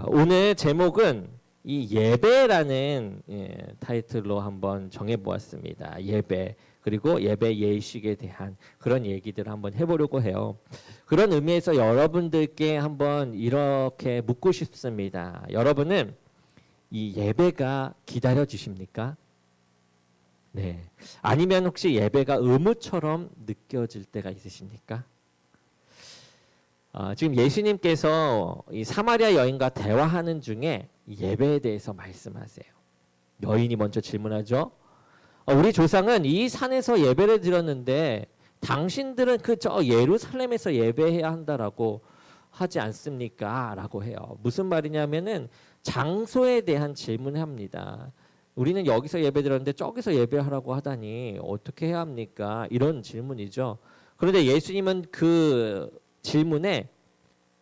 오늘 제목은 이 예배라는 타이틀로 한번 정해보았습니다. 예배, 그리고 예배 예식에 대한 그런 얘기들을 한번 해보려고 해요. 그런 의미에서 여러분들께 한번 이렇게 묻고 싶습니다. 여러분은 이 예배가 기다려지십니까? 네. 아니면 혹시 예배가 의무처럼 느껴질 때가 있으십니까? 지금 예수님께서 이 사마리아 여인과 대화하는 중에 예배에 대해서 말씀하세요. 여인이 먼저 질문하죠. 우리 조상은 이 산에서 예배를 드렸는데 당신들은 저 예루살렘에서 예배해야 한다라고 하지 않습니까? 라고 해요. 무슨 말이냐면은 장소에 대한 질문을 합니다. 우리는 여기서 예배 드렸는데 저기서 예배하라고 하다니 어떻게 해야 합니까? 이런 질문이죠. 그런데 예수님은 그 질문에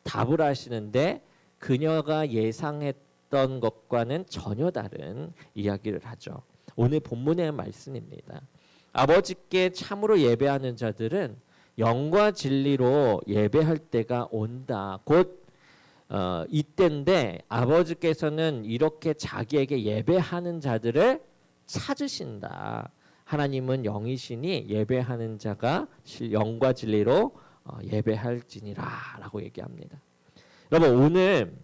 답을 하시는데 그녀가 예상했던 것과는 전혀 다른 이야기를 하죠. 오늘 본문의 말씀입니다. 아버지께 참으로 예배하는 자들은 영과 진리로 예배할 때가 온다. 곧 이때인데 아버지께서는 이렇게 자기에게 예배하는 자들을 찾으신다. 하나님은 영이시니 예배하는 자가 영과 진리로 예배할지니라 라고 얘기합니다. 여러분, 오늘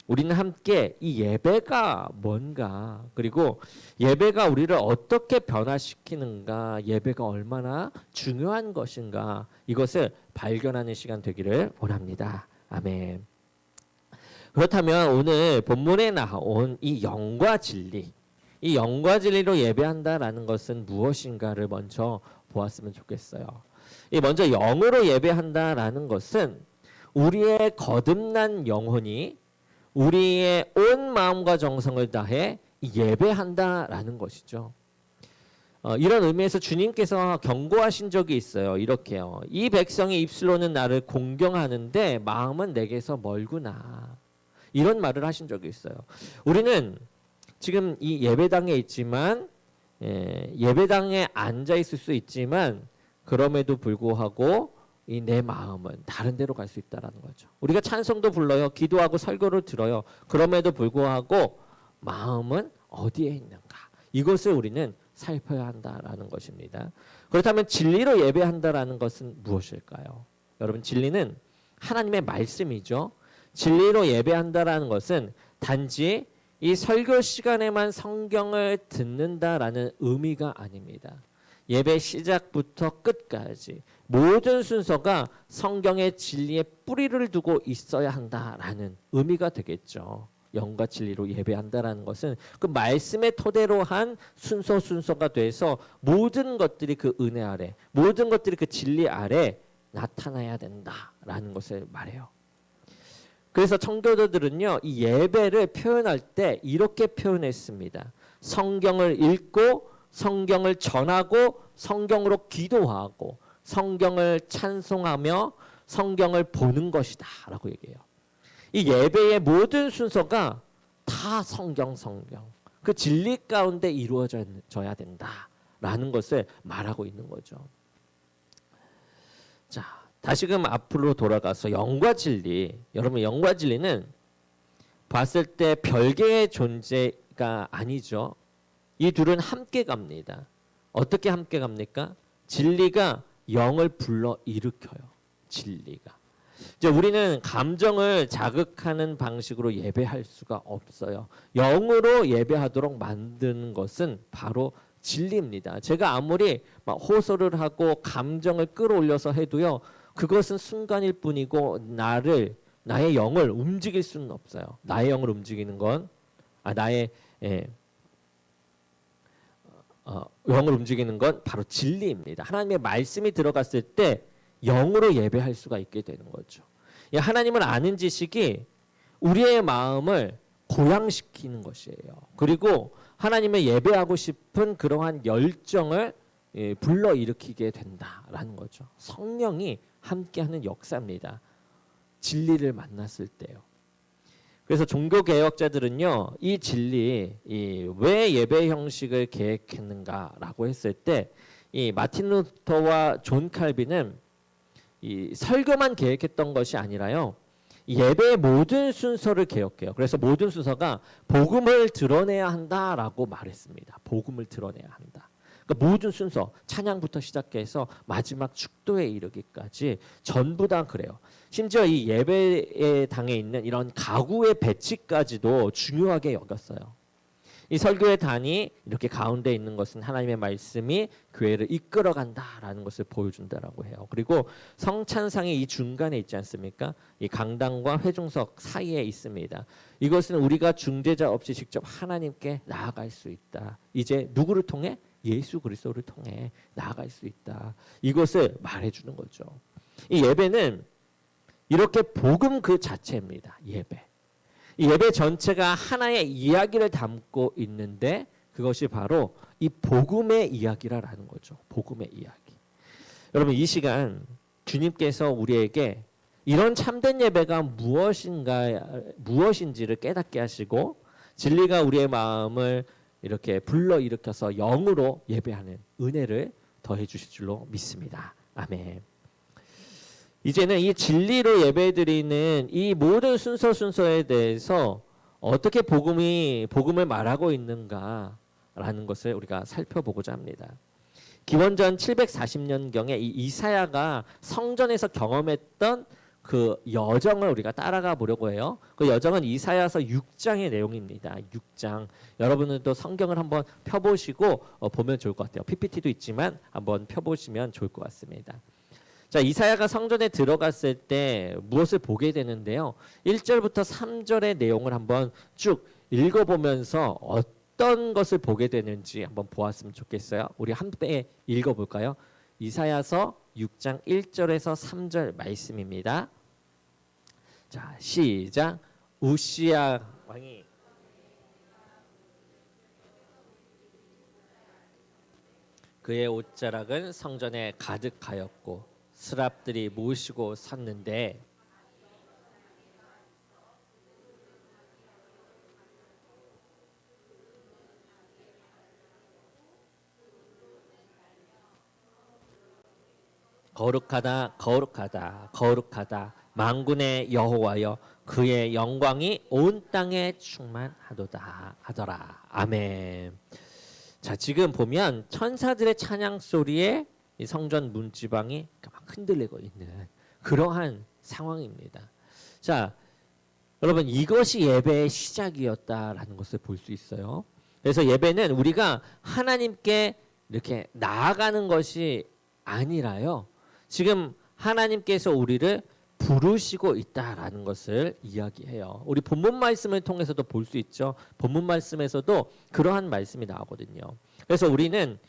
우리는 함께 이 예배가 뭔가, 그리고 예배가 우리를 어떻게 변화시키는가, 예배가 얼마나 중요한 것인가, 이것을 발견하는 시간 되기를 원합니다. 아멘. 그렇다면 오늘 본문에 나온 이 영과 진리, 이 영과 진리로 예배한다라는 것은 무엇인가를 먼저 보았으면 좋겠어요. 먼저 영으로 예배한다라는 것은 우리의 거듭난 영혼이 우리의 온 마음과 정성을 다해 예배한다라는 것이죠. 이런 의미에서 주님께서 경고하신 적이 있어요. 이렇게요. 이 백성이 입술로는 나를 공경하는데 마음은 내게서 멀구나. 이런 말을 하신 적이 있어요. 우리는 지금 이 예배당에 있지만 예배당에 앉아 있을 수 있지만 그럼에도 불구하고 이 내 마음은 다른 데로 갈 수 있다라는 거죠. 우리가 찬송도 불러요. 기도하고 설교를 들어요. 그럼에도 불구하고 마음은 어디에 있는가? 이것을 우리는 살펴야 한다라는 것입니다. 그렇다면 진리로 예배한다라는 것은 무엇일까요? 여러분, 진리는 하나님의 말씀이죠. 진리로 예배한다라는 것은 단지 이 설교 시간에만 성경을 듣는다라는 의미가 아닙니다. 예배 시작부터 끝까지 모든 순서가 성경의 진리에 뿌리를 두고 있어야 한다라는 의미가 되겠죠. 영과 진리로 예배한다라는 것은 그 말씀의 토대로 한 순서가 돼서 모든 것들이 그 은혜 아래, 모든 것들이 그 진리 아래 나타나야 된다라는 것을 말해요. 그래서 청교도들은요, 이 예배를 표현할 때 이렇게 표현했습니다. 성경을 읽고 성경을 전하고 성경으로 기도하고 성경을 찬송하며 성경을 보는 것이다 라고 얘기해요. 이 예배의 모든 순서가 다 성경 그 진리 가운데 이루어져야 된다라는 것을 말하고 있는 거죠. 자, 다시금 앞으로 돌아가서 영과 진리, 여러분, 영과 진리는 봤을 때 별개의 존재가 아니죠. 이 둘은 함께 갑니다. 어떻게 함께 갑니까? 진리가 영을 불러 일으켜요. 진리가. 이제 우리는 감정을 자극하는 방식으로 예배할 수가 없어요. 영으로 예배하도록 만드는 것은 바로 진리입니다. 제가 아무리 막 호소를 하고 감정을 끌어올려서 해도요, 그것은 순간일 뿐이고 나의 영을 움직일 수는 없어요. 나의 영을 움직이는 건 영을 움직이는 건 바로 진리입니다. 하나님의 말씀이 들어갔을 때 영으로 예배할 수가 있게 되는 거죠. 하나님을 아는 지식이 우리의 마음을 고양시키는 것이에요. 그리고 하나님을 예배하고 싶은 그러한 열정을 불러일으키게 된다라는 거죠. 성령이 함께하는 역사입니다. 진리를 만났을 때요. 그래서 종교개혁자들은요, 이 진리, 왜 예배 형식을 계획했는가라고 했을 때, 이 마틴 루터와 존 칼빈은 이 설교만 계획했던 것이 아니라요, 예배의 모든 순서를 개혁해요. 그래서 모든 순서가 복음을 드러내야 한다라고 말했습니다. 복음을 드러내야 한다. 그러니까 모든 순서, 찬양부터 시작해서 마지막 축도에 이르기까지 전부 다 그래요. 심지어 이 예배의 당에 있는 이런 가구의 배치까지도 중요하게 여겼어요. 이 설교의 단이 이렇게 가운데 있는 것은 하나님의 말씀이 교회를 이끌어간다라는 것을 보여준다라고 해요. 그리고 성찬상이 이 중간에 있지 않습니까? 이 강당과 회중석 사이에 있습니다. 이것은 우리가 중재자 없이 직접 하나님께 나아갈 수 있다. 이제 누구를 통해? 예수 그리스도를 통해 나아갈 수 있다. 이것을 말해주는 거죠. 이 예배는 이렇게 복음 그 자체입니다. 예배. 이 예배 전체가 하나의 이야기를 담고 있는데 그것이 바로 이 복음의 이야기라는 거죠. 복음의 이야기. 여러분 이 시간 주님께서 우리에게 이런 참된 예배가 무엇인지를 깨닫게 하시고 진리가 우리의 마음을 이렇게 불러일으켜서 영으로 예배하는 은혜를 더해 주실 줄로 믿습니다. 아멘. 이제는 이 진리로 예배드리는 이 모든 순서에 대해서 어떻게 복음을 말하고 있는가라는 것을 우리가 살펴보고자 합니다. 기원전 740년경에 이 이사야가 성전에서 경험했던 그 여정을 우리가 따라가 보려고 해요. 그 여정은 이사야서 6장의 내용입니다. 6장. 여러분들도 성경을 한번 펴보시고 보면 좋을 것 같아요. PPT도 있지만 한번 펴보시면 좋을 것 같습니다. 자, 이사야가 성전에 들어갔을 때 무엇을 보게 되는데요. 1절부터 3절의 내용을 한번 쭉 읽어보면서 어떤 것을 보게 되는지 한번 보았으면 좋겠어요. 우리 함께 읽어볼까요? 이사야서 6장 1절에서 3절 말씀입니다. 자, 시작. 우시야 왕이 그의 옷자락은 성전에 가득하였고 스랍들이 모시고 섰는데 거룩하다 거룩하다 거룩하다 만군의 여호와여 그의 영광이 온 땅에 충만하도다 하더라. 아멘. 자, 지금 보면 천사들의 찬양 소리에 이 성전 문지방이 막 흔들리고 있는 그러한 상황입니다. 자, 여러분 이것이 예배의 시작이었다라는 것을 볼 수 있어요. 그래서 예배는 우리가 하나님께 이렇게 나아가는 것이 아니라요. 지금 하나님께서 우리를 부르시고 있다라는 것을 이야기해요. 우리 본문 말씀을 통해서도 볼 수 있죠. 본문 말씀에서도 그러한 말씀이 나오거든요. 그래서 우리는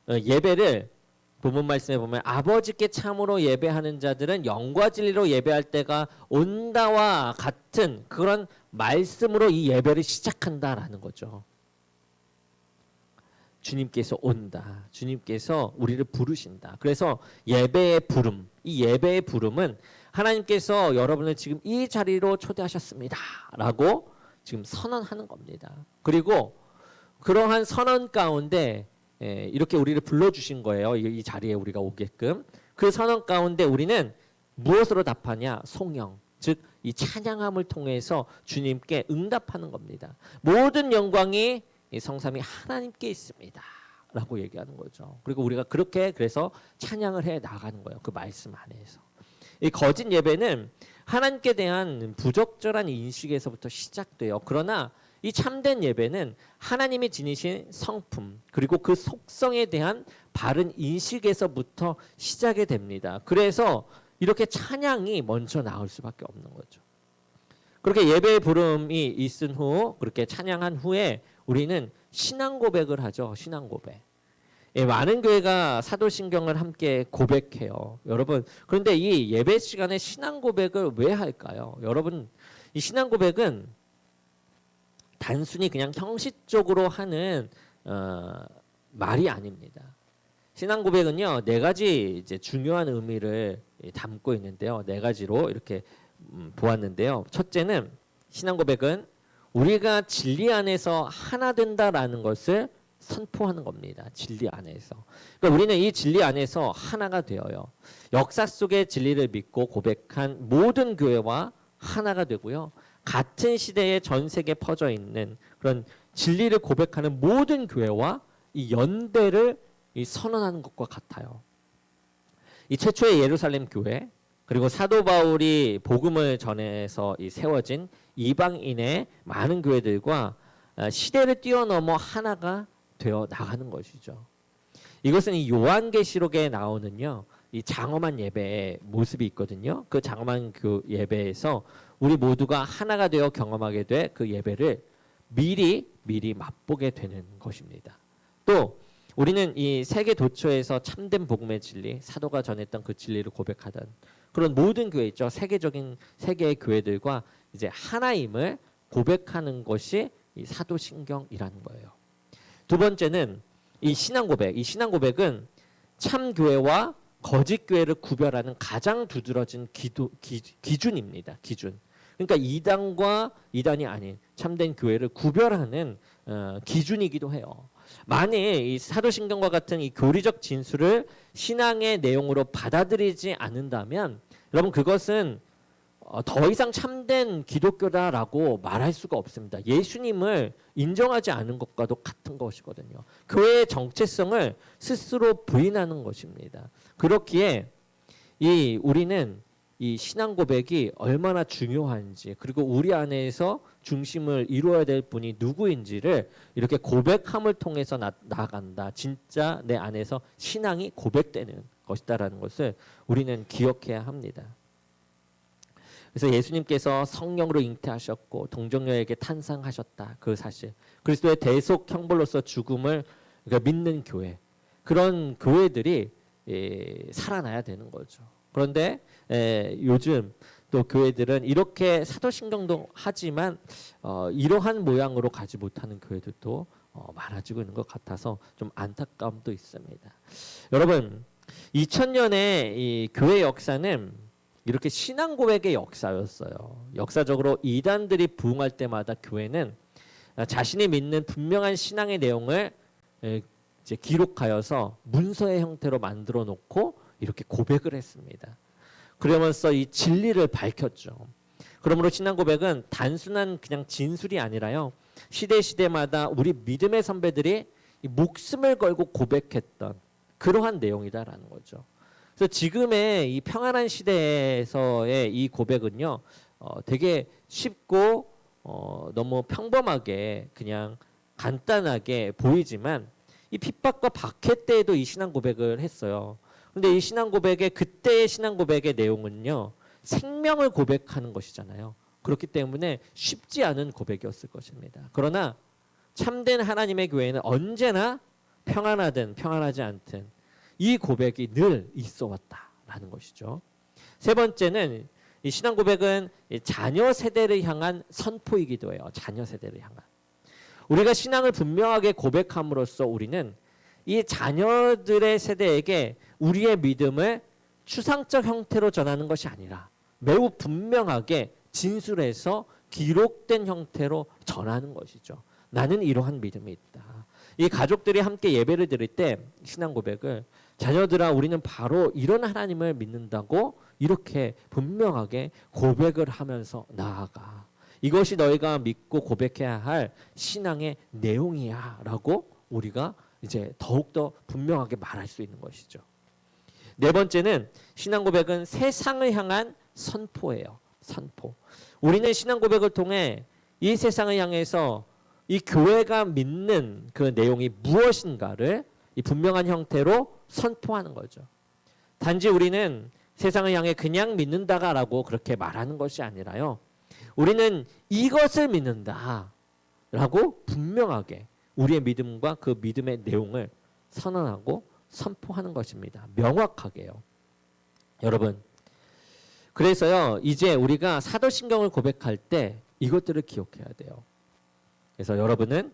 예배를 본문 말씀에 보면 아버지께 참으로 예배하는 자들은 영과 진리로 예배할 때가 온다와 같은 그런 말씀으로 이 예배를 시작한다라는 거죠. 주님께서 온다. 주님께서 우리를 부르신다. 그래서 예배의 부름, 이 예배의 부름은 하나님께서 여러분을 지금 이 자리로 초대하셨습니다. 라고 지금 선언하는 겁니다. 그리고 그러한 선언 가운데 이렇게 우리를 불러주신 거예요. 이 자리에 우리가 오게끔. 그 선언 가운데 우리는 무엇으로 답하냐? 송영. 즉 이 찬양함을 통해서 주님께 응답하는 겁니다. 모든 영광이 이 성삼위 하나님께 있습니다. 라고 얘기하는 거죠. 그리고 우리가 그렇게 그래서 찬양을 해 나가는 거예요. 그 말씀 안에서. 이 거짓 예배는 하나님께 대한 부적절한 인식에서부터 시작돼요. 그러나 이 참된 예배는 하나님이 지니신 성품 그리고 그 속성에 대한 바른 인식에서부터 시작이 됩니다. 그래서 이렇게 찬양이 먼저 나올 수밖에 없는 거죠. 그렇게 예배의 부름이 있은 후 그렇게 찬양한 후에 우리는 신앙 고백을 하죠. 신앙 고백. 많은 교회가 사도신경을 함께 고백해요. 여러분 그런데 이 예배 시간에 신앙 고백을 왜 할까요? 여러분 이 신앙 고백은 단순히 그냥 형식적으로 하는 말이 아닙니다. 신앙 고백은요 4가지 이제 중요한 의미를 담고 있는데요. 4가지로 이렇게 보았는데요. 첫째는 신앙 고백은 우리가 진리 안에서 하나 된다라는 것을 선포하는 겁니다. 진리 안에서. 그러니까 우리는 이 진리 안에서 하나가 되어요. 역사 속의 진리를 믿고 고백한 모든 교회와 하나가 되고요. 같은 시대에 전 세계에 퍼져 있는 그런 진리를 고백하는 모든 교회와 이 연대를 이 선언하는 것과 같아요. 이 최초의 예루살렘 교회, 그리고 사도 바울이 복음을 전해서 이 세워진 이방인의 많은 교회들과 시대를 뛰어넘어 하나가 되어 나가는 것이죠. 이것은 이 요한계시록에 나오는요, 이 장엄한 예배의 모습이 있거든요. 그 장엄한 그 예배에서 우리 모두가 하나가 되어 경험하게 될 그 예배를 미리 맛보게 되는 것입니다. 또 우리는 이 세계 도처에서 참된 복음의 진리, 사도가 전했던 그 진리를 고백하던 그런 모든 교회 있죠. 세계적인 세계의 교회들과 이제 하나임을 고백하는 것이 이 사도신경이라는 거예요. 두 번째는 이 신앙 고백. 이 신앙 고백은 참 교회와 거짓 교회를 구별하는 가장 두드러진 기준입니다. 기준. 그러니까 이단과 이단이 아닌 참된 교회를 구별하는 기준이기도 해요. 만일 이 사도신경과 같은 이 교리적 진술을 신앙의 내용으로 받아들이지 않는다면 여러분 그것은 더 이상 참된 기독교다라고 말할 수가 없습니다. 예수님을 인정하지 않은 것과도 같은 것이거든요. 교회의 정체성을 스스로 부인하는 것입니다. 그렇기에 우리는 이 신앙 고백이 얼마나 중요한지, 그리고 우리 안에서 중심을 이루어야 될 분이 누구인지를 이렇게 고백함을 통해서 나아간다. 진짜 내 안에서 신앙이 고백되는 것이다라는 것을 우리는 기억해야 합니다. 그래서 예수님께서 성령으로 잉태하셨고 동정녀에게 탄생하셨다. 그 사실. 그리스도의 대속 형벌로서 죽음을 믿는 교회. 그런 교회들이 살아나야 되는 거죠. 그런데 요즘 또 교회들은 이렇게 사도신경도 하지만 이러한 모양으로 가지 못하는 교회들도 많아지고 있는 것 같아서 좀 안타까움도 있습니다. 여러분 2000년의 이 교회 역사는 이렇게 신앙 고백의 역사였어요. 역사적으로 이단들이 부흥할 때마다 교회는 자신이 믿는 분명한 신앙의 내용을 이제 기록하여서 문서의 형태로 만들어 놓고 이렇게 고백을 했습니다. 그러면서 이 진리를 밝혔죠. 그러므로 신앙 고백은 단순한 그냥 진술이 아니라요. 시대마다 우리 믿음의 선배들이 이 목숨을 걸고 고백했던 그러한 내용이다라는 거죠. 그래서 지금의 이 평안한 시대에서의 이 고백은요, 되게 쉽고 너무 평범하게 그냥 간단하게 보이지만 이 핍박과 박해 때에도 이 신앙 고백을 했어요. 근데 이 신앙 고백의 그때의 신앙 고백의 내용은요, 생명을 고백하는 것이잖아요. 그렇기 때문에 쉽지 않은 고백이었을 것입니다. 그러나 참된 하나님의 교회는 언제나 평안하든 평안하지 않든 이 고백이 늘 있어 왔다라는 것이죠. 세 번째는 이 신앙 고백은 자녀 세대를 향한 선포이기도 해요. 자녀 세대를 향한. 우리가 신앙을 분명하게 고백함으로써 우리는 이 자녀들의 세대에게 우리의 믿음을 추상적 형태로 전하는 것이 아니라 매우 분명하게 진술해서 기록된 형태로 전하는 것이죠. 나는 이러한 믿음이 있다. 이 가족들이 함께 예배를 드릴 때 신앙 고백을 자녀들아 우리는 바로 이런 하나님을 믿는다고 이렇게 분명하게 고백을 하면서 나아가. 이것이 너희가 믿고 고백해야 할 신앙의 내용이야 라고 우리가 이제 더욱더 분명하게 말할 수 있는 것이죠. 네 번째는 신앙 고백은 세상을 향한 선포예요. 선포. 우리는 신앙 고백을 통해 이 세상을 향해서 이 교회가 믿는 그 내용이 무엇인가를 이 분명한 형태로 선포하는 거죠. 단지 우리는 세상을 향해 그냥 믿는다라고 그렇게 말하는 것이 아니라요. 우리는 이것을 믿는다라고 분명하게 우리의 믿음과 그 믿음의 내용을 선언하고 선포하는 것입니다. 명확하게요. 여러분, 그래서요, 이제 우리가 사도신경을 고백할 때 이것들을 기억해야 돼요. 그래서 여러분은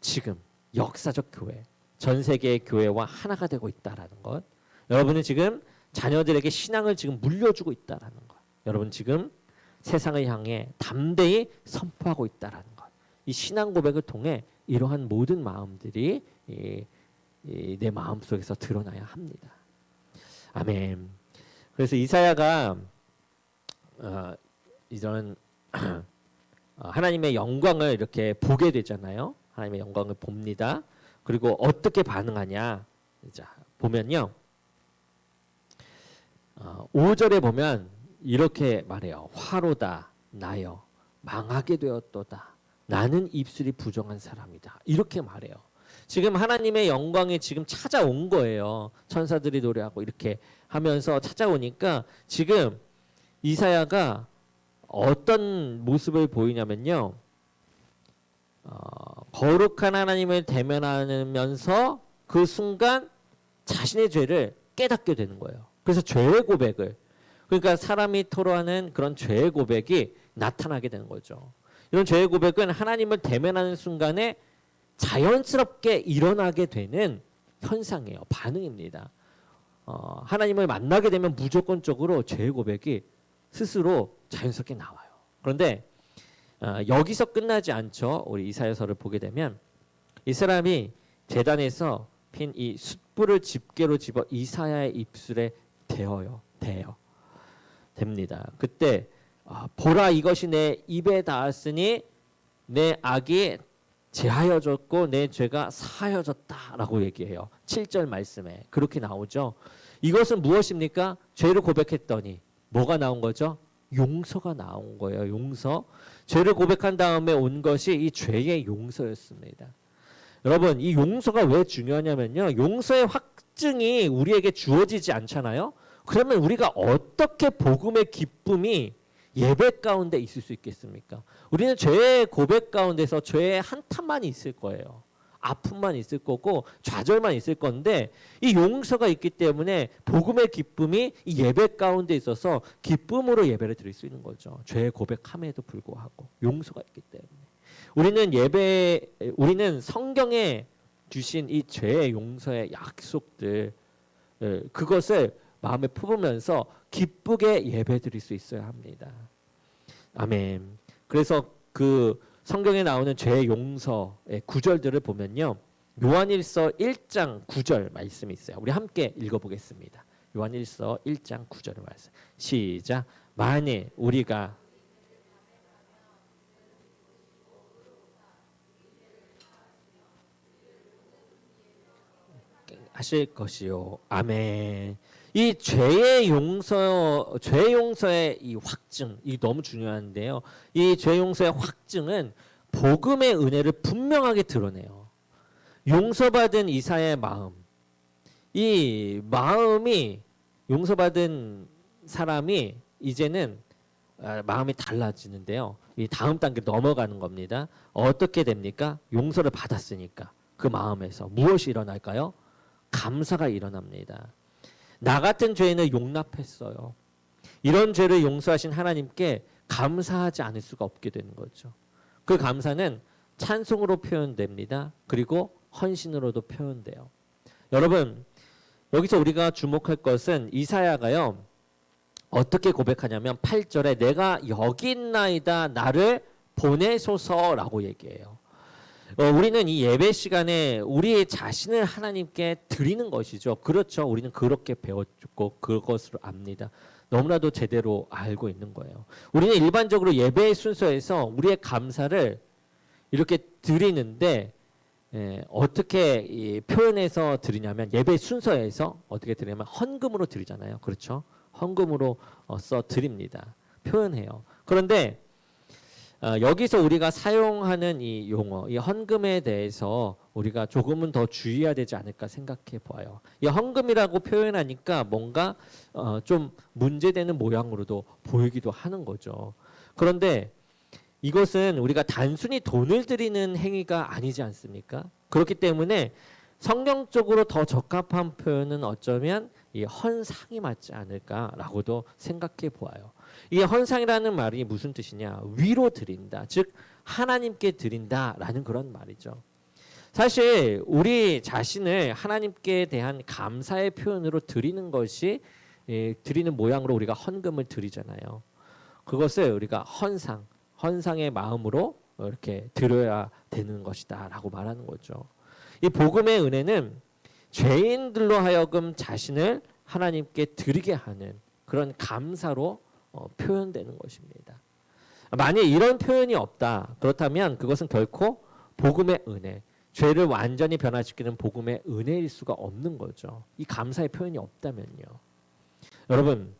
지금 역사적 교회, 전 세계의 교회와 하나가 되고 있다라는 것. 여러분은 지금 자녀들에게 신앙을 지금 물려주고 있다라는 것. 여러분 지금 세상을 향해 담대히 선포하고 있다라는 것. 이 신앙 고백을 통해 이러한 모든 마음들이 내 마음 속에서 드러나야 합니다. 아멘. 그래서 이사야가 이런 하나님의 영광을 이렇게 보게 되잖아요. 하나님의 영광을 봅니다. 그리고 어떻게 반응하냐? 자, 보면요. 5절에 보면 이렇게 말해요. 화로다 나여 망하게 되었도다. 나는 입술이 부정한 사람이다. 이렇게 말해요. 지금 하나님의 영광이 지금 찾아온 거예요. 천사들이 노래하고 이렇게 하면서 찾아오니까 지금 이사야가 어떤 모습을 보이냐면요. 거룩한 하나님을 대면하면서 그 순간 자신의 죄를 깨닫게 되는 거예요. 그래서 죄의 고백을, 그러니까 사람이 토로하는 그런 죄의 고백이 나타나게 되는 거죠. 이런 죄의 고백은 하나님을 대면하는 순간에 자연스럽게 일어나게 되는 현상이에요. 반응입니다. 하나님을 만나게 되면 무조건적으로 죄의 고백이 스스로 자연스럽게 나와요. 그런데 여기서 끝나지 않죠. 우리 이사야서를 보게 되면 이 사람이 제단에서 핀 이 숯불을 집게로 집어 이사야의 입술에 대요. 됩니다. 그때 보라 이것이 내 입에 닿았으니 내 악이 제하여졌고 내 죄가 사하여졌다라고 얘기해요. 7절 말씀에 그렇게 나오죠. 이것은 무엇입니까? 죄를 고백했더니 뭐가 나온 거죠? 용서가 나온 거예요. 용서. 죄를 고백한 다음에 온 것이 이 죄의 용서였습니다. 여러분, 이 용서가 왜 중요하냐면요. 용서의 확증이 우리에게 주어지지 않잖아요. 그러면 우리가 어떻게 복음의 기쁨이 예배 가운데 있을 수 있겠습니까? 우리는 죄의 고백 가운데서 죄의 한탄만 있을 거예요. 아픔만 있을 거고 좌절만 있을 건데 이 용서가 있기 때문에 복음의 기쁨이 이 예배 가운데 있어서 기쁨으로 예배를 드릴 수 있는 거죠. 죄의 고백함에도 불구하고 용서가 있기 때문에 우리는 성경에 주신 이 죄의 용서의 약속들 그것을 마음에 품으면서 기쁘게 예배 드릴 수 있어야 합니다. 아멘. 그래서 그 성경에 나오는 죄의 용서의 구절들을 보면요. 요한일서 1장 9절 말씀이 있어요. 우리 함께 읽어보겠습니다. 요한일서 1장 9절 말씀. 시작. 만일 우리가 하실 것이요. 아멘. 이 죄의 용서의 이 확증, 이 너무 중요한데요. 이 죄 용서의 확증은 복음의 은혜를 분명하게 드러내요. 용서받은 이사의 마음, 이 마음이 용서받은 사람이 이제는 마음이 달라지는데요. 이 다음 단계 넘어가는 겁니다. 어떻게 됩니까? 용서를 받았으니까 그 마음에서 무엇이 일어날까요? 감사가 일어납니다. 나 같은 죄인을 용납했어요. 이런 죄를 용서하신 하나님께 감사하지 않을 수가 없게 되는 거죠. 그 감사는 찬송으로 표현됩니다. 그리고 헌신으로도 표현돼요. 여러분, 여기서 우리가 주목할 것은 이사야가요. 어떻게 고백하냐면 8절에 내가 여기 있나이다 나를 보내소서라고 얘기해요. 우리는 이 예배 시간에 우리 자신을 하나님께 드리는 것이죠. 그렇죠. 우리는 그렇게 배웠고 그것으로 압니다. 너무나도 제대로 알고 있는 거예요. 우리는 일반적으로 예배의 순서에서 우리의 감사를 이렇게 드리는데 어떻게 표현해서 드리냐면 예배 순서에서 어떻게 드리냐면 헌금으로 드리잖아요. 그렇죠. 헌금으로 써 드립니다. 표현해요. 그런데 여기서 우리가 사용하는 이 용어, 이 헌금에 대해서 우리가 조금은 더 주의해야 되지 않을까 생각해 보아요. 이 헌금이라고 표현하니까 뭔가 좀 문제되는 모양으로도 보이기도 하는 거죠. 그런데 이것은 우리가 단순히 돈을 드리는 행위가 아니지 않습니까? 그렇기 때문에 성경적으로 더 적합한 표현은 어쩌면 이 헌상이 맞지 않을까라고도 생각해 보아요. 이 헌상이라는 말이 무슨 뜻이냐? 위로 드린다. 즉 하나님께 드린다라는 그런 말이죠. 사실 우리 자신을 하나님께 대한 감사의 표현으로 드리는 것이 드리는 모양으로 우리가 헌금을 드리잖아요. 그것을 우리가 헌상의 마음으로 이렇게 드려야 되는 것이다라고 말하는 거죠. 이 복음의 은혜는 죄인들로 하여금 자신을 하나님께 드리게 하는 그런 감사로 표현되는 것입니다. 만약 이런 표현이 없다. 그렇다면 그것은 결코 복음의 은혜, 죄를 완전히 변화시키는 복음의 은혜일 수가 없는 거죠. 이 감사의 표현이 없다면요. 여러분,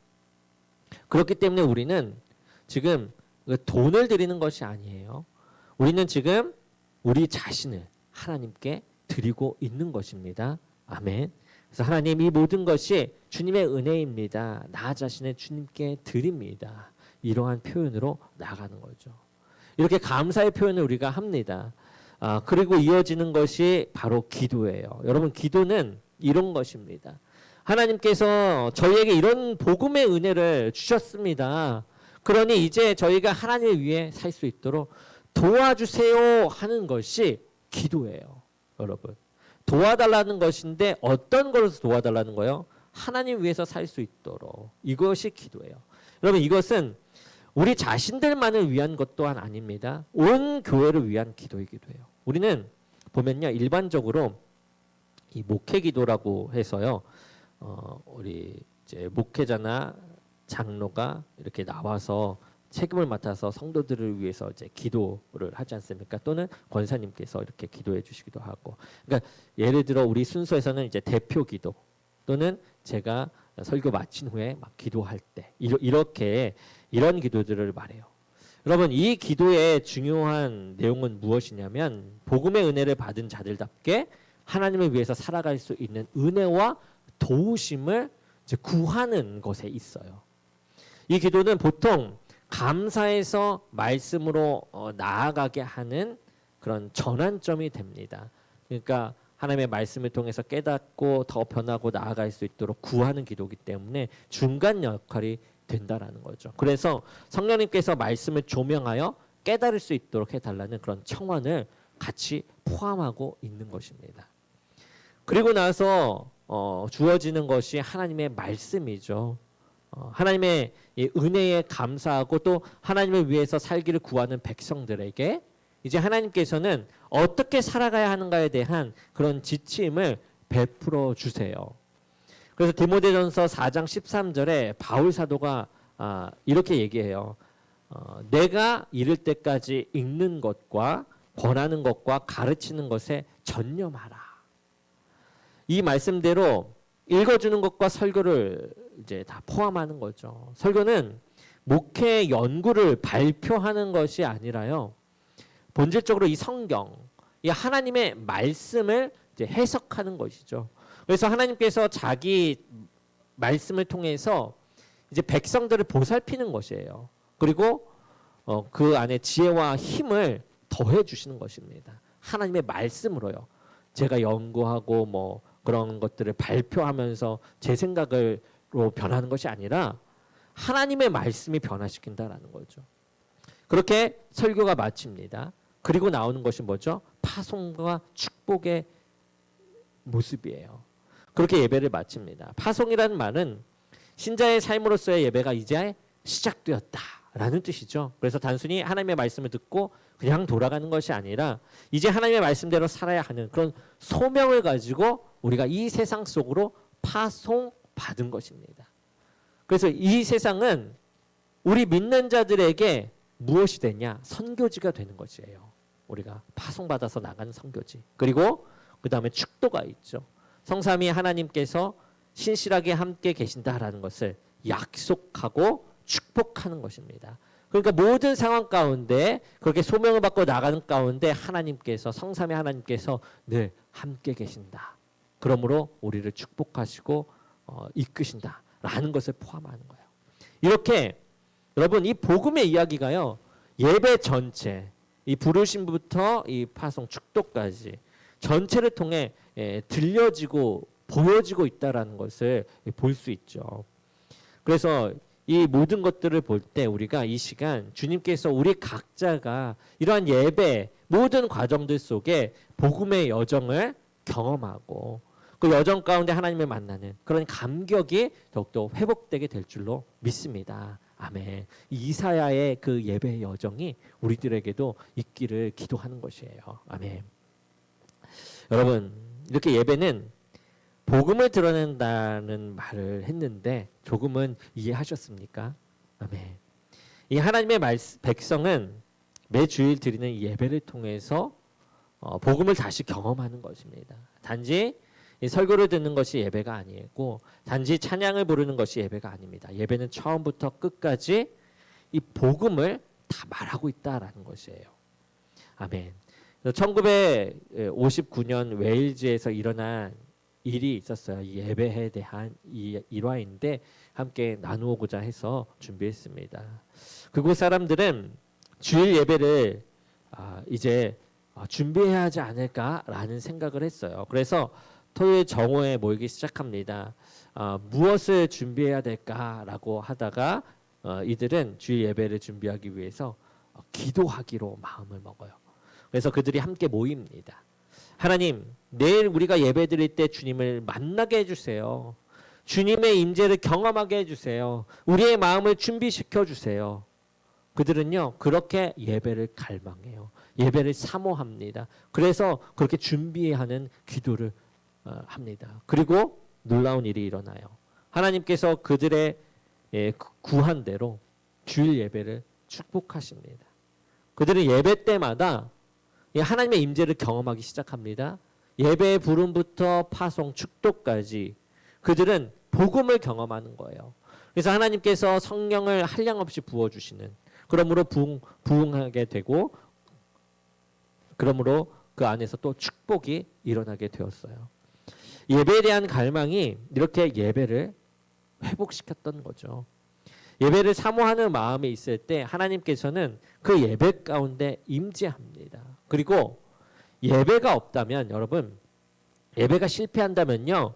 그렇기 때문에 우리는 지금 돈을 드리는 것이 아니에요. 우리는 지금 우리 자신을 하나님께 드리고 있는 것입니다. 아멘. 그래서 하나님, 이 모든 것이 주님의 은혜입니다. 나 자신을 주님께 드립니다. 이러한 표현으로 나가는 거죠. 이렇게 감사의 표현을 우리가 합니다. 그리고 이어지는 것이 바로 기도예요. 여러분, 기도는 이런 것입니다. 하나님께서 저희에게 이런 복음의 은혜를 주셨습니다. 그러니 이제 저희가 하나님을 위해 살 수 있도록 도와주세요 하는 것이 기도예요. 여러분, 도와달라는 것인데 어떤 것으로 도와달라는 거예요? 하나님 위해서 살 수 있도록. 이것이 기도예요. 여러분, 이것은 우리 자신들만을 위한 것 또한 아닙니다. 온 교회를 위한 기도이기도 해요. 우리는 보면요, 일반적으로 이 목회 기도라고 해서요, 우리 이제 목회자나 장로가 이렇게 나와서 책임을 맡아서 성도들을 위해서 이제 기도를 하지 않습니까? 또는 권사님께서 이렇게 기도해 주시기도 하고. 그러니까 예를 들어 우리 순서에서는 이제 대표 기도 또는 제가 설교 마친 후에 막 기도할 때 이렇게 이런 기도들을 말해요. 여러분, 이 기도의 중요한 내용은 무엇이냐면 복음의 은혜를 받은 자들답게 하나님을 위해서 살아갈 수 있는 은혜와 도우심을 이제 구하는 것에 있어요. 이 기도는 보통 감사에서 말씀으로 나아가게 하는 그런 전환점이 됩니다. 그러니까 하나님의 말씀을 통해서 깨닫고 더 변하고 나아갈 수 있도록 구하는 기도이기 때문에 중간 역할이 된다라는 거죠. 그래서 성령님께서 말씀을 조명하여 깨달을 수 있도록 해달라는 그런 청원을 같이 포함하고 있는 것입니다. 그리고 나서 주어지는 것이 하나님의 말씀이죠. 하나님의 은혜에 감사하고 또 하나님을 위해서 살기를 구하는 백성들에게 이제 하나님께서는 어떻게 살아가야 하는가에 대한 그런 지침을 베풀어 주세요. 그래서 디모데전서 4장 13절에 바울 사도가 이렇게 얘기해요. 내가 이를 때까지 읽는 것과 권하는 것과 가르치는 것에 전념하라. 이 말씀대로 읽어주는 것과 설교를 이제 다 포함하는 거죠. 설교는 목회 연구를 발표하는 것이 아니라요, 본질적으로 이 성경, 이 하나님의 말씀을 이제 해석하는 것이죠. 그래서 하나님께서 자기 말씀을 통해서 이제 백성들을 보살피는 것이에요. 그리고 그 안에 지혜와 힘을 더해 주시는 것입니다. 하나님의 말씀으로요. 제가 연구하고 뭐 그런 것들을 발표하면서 제 생각으로 변하는 것이 아니라 하나님의 말씀이 변화시킨다라는 거죠. 그렇게 설교가 마칩니다. 그리고 나오는 것이 뭐죠? 파송과 축복의 모습이에요. 그렇게 예배를 마칩니다. 파송이라는 말은 신자의 삶으로서의 예배가 이제 시작되었다라는 뜻이죠. 그래서 단순히 하나님의 말씀을 듣고 그냥 돌아가는 것이 아니라 이제 하나님의 말씀대로 살아야 하는 그런 소명을 가지고 우리가 이 세상 속으로 파송받은 것입니다. 그래서 이 세상은 우리 믿는 자들에게 무엇이 되냐? 선교지가 되는 것이에요. 우리가 파송받아서 나가는 선교지. 그리고 그 다음에 축도가 있죠. 성삼위 하나님께서 신실하게 함께 계신다라는 것을 약속하고 축복하는 것입니다. 그러니까 모든 상황 가운데 그렇게 소명을 받고 나가는 가운데 하나님께서, 성삼위 하나님께서 늘 함께 계신다. 그러므로 우리를 축복하시고 이끄신다라는 것을 포함하는 거예요. 이렇게 여러분, 이 복음의 이야기가요, 예배 전체, 이 부르심부터 이 파송 축도까지 전체를 통해 들려지고 보여지고 있다라는 것을 볼 수 있죠. 그래서 이 모든 것들을 볼 때 우리가 이 시간 주님께서 우리 각자가 이러한 예배 모든 과정들 속에 복음의 여정을 경험하고 그 여정 가운데 하나님을 만나는 그런 감격이 더욱더 회복되게 될 줄로 믿습니다. 아멘. 이사야의 그 예배의 여정이 우리들에게도 있기를 기도하는 것이에요. 아멘. 여러분, 이렇게 예배는 복음을 드러낸다는 말을 했는데 조금은 이해하셨습니까? 아멘. 이 하나님의 백성은 매 주일 드리는 이 예배를 통해서 복음을 다시 경험하는 것입니다. 단지 이 설교를 듣는 것이 예배가 아니고 단지 찬양을 부르는 것이 예배가 아닙니다. 예배는 처음부터 끝까지 이 복음을 다 말하고 있다라는 것이에요. 아멘. 1959년 웨일즈에서 일어난 일이 있었어요. 이 예배에 대한 이 일화인데 함께 나누고자 해서 준비했습니다. 그곳 사람들은 주일 예배를 이제 준비해야 하지 않을까라는 생각을 했어요. 그래서 토요일 정오에 모이기 시작합니다. 무엇을 준비해야 될까라고 하다가 이들은 주일 예배를 준비하기 위해서 기도하기로 마음을 먹어요. 그래서 그들이 함께 모입니다. 하나님, 내일 우리가 예배 드릴 때 주님을 만나게 해주세요. 주님의 임재를 경험하게 해주세요. 우리의 마음을 준비시켜 주세요. 그들은요, 그렇게 예배를 갈망해요. 예배를 사모합니다. 그래서 그렇게 준비하는 기도를 합니다. 그리고 놀라운 일이 일어나요. 하나님께서 그들의 구한 대로 주일 예배를 축복하십니다. 그들은 예배 때마다 하나님의 임재를 경험하기 시작합니다. 예배의 부름부터 파송, 축도까지 그들은 복음을 경험하는 거예요. 그래서 하나님께서 성령을 한량없이 부어주시는, 그러므로 부흥하게 되고, 그러므로 그 안에서 또 축복이 일어나게 되었어요. 예배에 대한 갈망이 이렇게 예배를 회복시켰던 거죠. 예배를 사모하는 마음이 있을 때 하나님께서는 그 예배 가운데 임재합니다. 그리고 예배가 없다면, 여러분, 예배가 실패한다면요,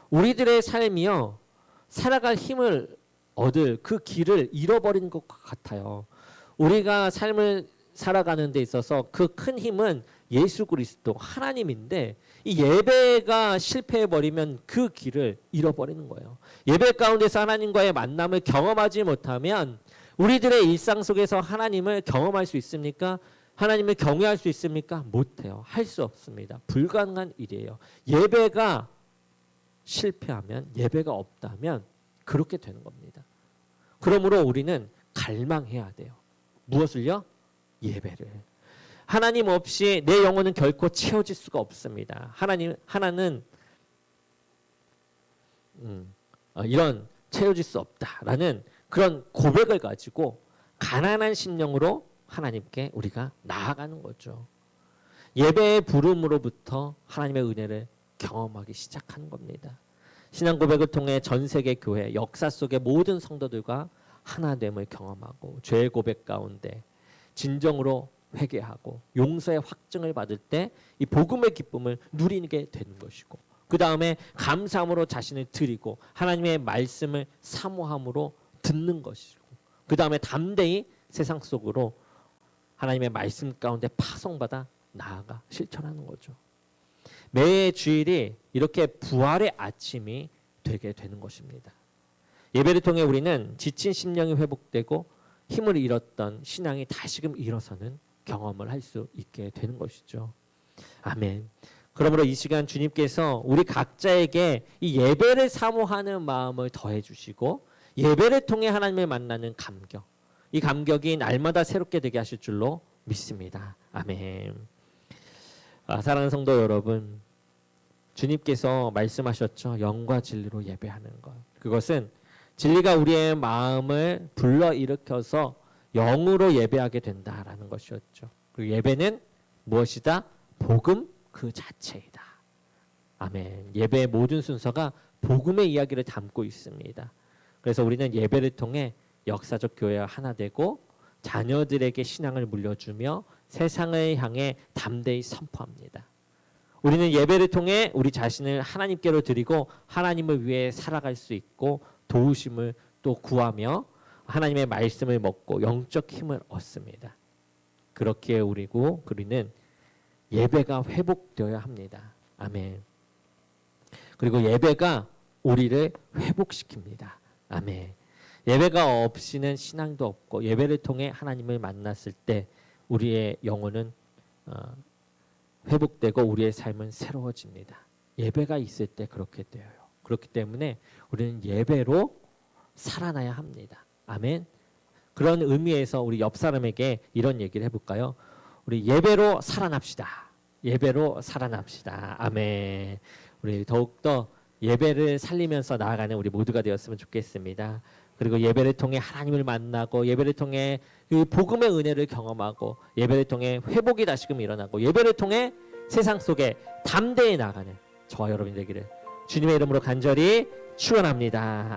우리들의 삶이요, 살아갈 힘을 얻을 그 길을 잃어버린 것 같아요. 우리가 삶을 살아가는 데 있어서 그 큰 힘은 예수 그리스도 하나님인데, 이 예배가 실패해버리면 그 길을 잃어버리는 거예요. 예배 가운데서 하나님과의 만남을 경험하지 못하면 우리들의 일상 속에서 하나님을 경험할 수 있습니까? 하나님을 경외할 수 있습니까? 못해요. 할 수 없습니다. 불가능한 일이에요. 예배가 실패하면, 예배가 없다면 그렇게 되는 겁니다. 그러므로 우리는 갈망해야 돼요. 무엇을요? 예배를. 하나님 없이 내 영혼은 결코 채워질 수가 없습니다. 하나는 이런 채워질 수 없다라는 그런 고백을 가지고 가난한 심령으로 하나님께 우리가 나아가는 거죠. 예배의 부름으로부터 하나님의 은혜를 경험하기 시작하는 겁니다. 신앙 고백을 통해 전 세계 교회 역사 속의 모든 성도들과 하나됨을 경험하고 죄의 고백 가운데 진정으로 회개하고 용서의 확증을 받을 때 이 복음의 기쁨을 누리게 되는 것이고, 그 다음에 감사함으로 자신을 드리고 하나님의 말씀을 사모함으로 듣는 것이고, 그 다음에 담대히 세상 속으로 하나님의 말씀 가운데 파송받아 나아가 실천하는 거죠. 매 주일이 이렇게 부활의 아침이 되게 되는 것입니다. 예배를 통해 우리는 지친 심령이 회복되고 힘을 잃었던 신앙이 다시금 일어서는 경험을 할 수 있게 되는 것이죠. 아멘. 그러므로 이 시간 주님께서 우리 각자에게 이 예배를 사모하는 마음을 더해 주시고, 예배를 통해 하나님을 만나는 감격, 이 감격이 날마다 새롭게 되게 하실 줄로 믿습니다. 아멘. 사랑하는 성도 여러분, 주님께서 말씀하셨죠. 영과 진리로 예배하는 것. 그것은 진리가 우리의 마음을 불러일으켜서 영으로 예배하게 된다라는 것이었죠. 그리고 예배는 무엇이다? 복음 그 자체이다. 아멘. 예배의 모든 순서가 복음의 이야기를 담고 있습니다. 그래서 우리는 예배를 통해 역사적 교회와 하나 되고 자녀들에게 신앙을 물려주며 세상을 향해 담대히 선포합니다. 우리는 예배를 통해 우리 자신을 하나님께로 드리고 하나님을 위해 살아갈 수 있고 도우심을 또 구하며 하나님의 말씀을 먹고 영적 힘을 얻습니다. 그렇기에 우리는 예배가 회복되어야 합니다. 아멘. 그리고 예배가 우리를 회복시킵니다. 아멘. 예배가 없이는 신앙도 없고, 예배를 통해 하나님을 만났을 때 우리의 영혼은 회복되고 우리의 삶은 새로워집니다. 예배가 있을 때 그렇게 되어요. 그렇기 때문에 우리는 예배로 살아나야 합니다. 아멘. 그런 의미에서 우리 옆 사람에게 이런 얘기를 해볼까요? 우리 예배로 살아납시다. 예배로 살아납시다. 아멘. 우리 더욱더 예배를 살리면서 나아가는 우리 모두가 되었으면 좋겠습니다. 그리고 예배를 통해 하나님을 만나고 예배를 통해 그 복음의 은혜를 경험하고 예배를 통해 회복이 다시금 일어나고 예배를 통해 세상 속에 담대히 나가는 저와 여러분이 되기를 주님의 이름으로 간절히 축원합니다.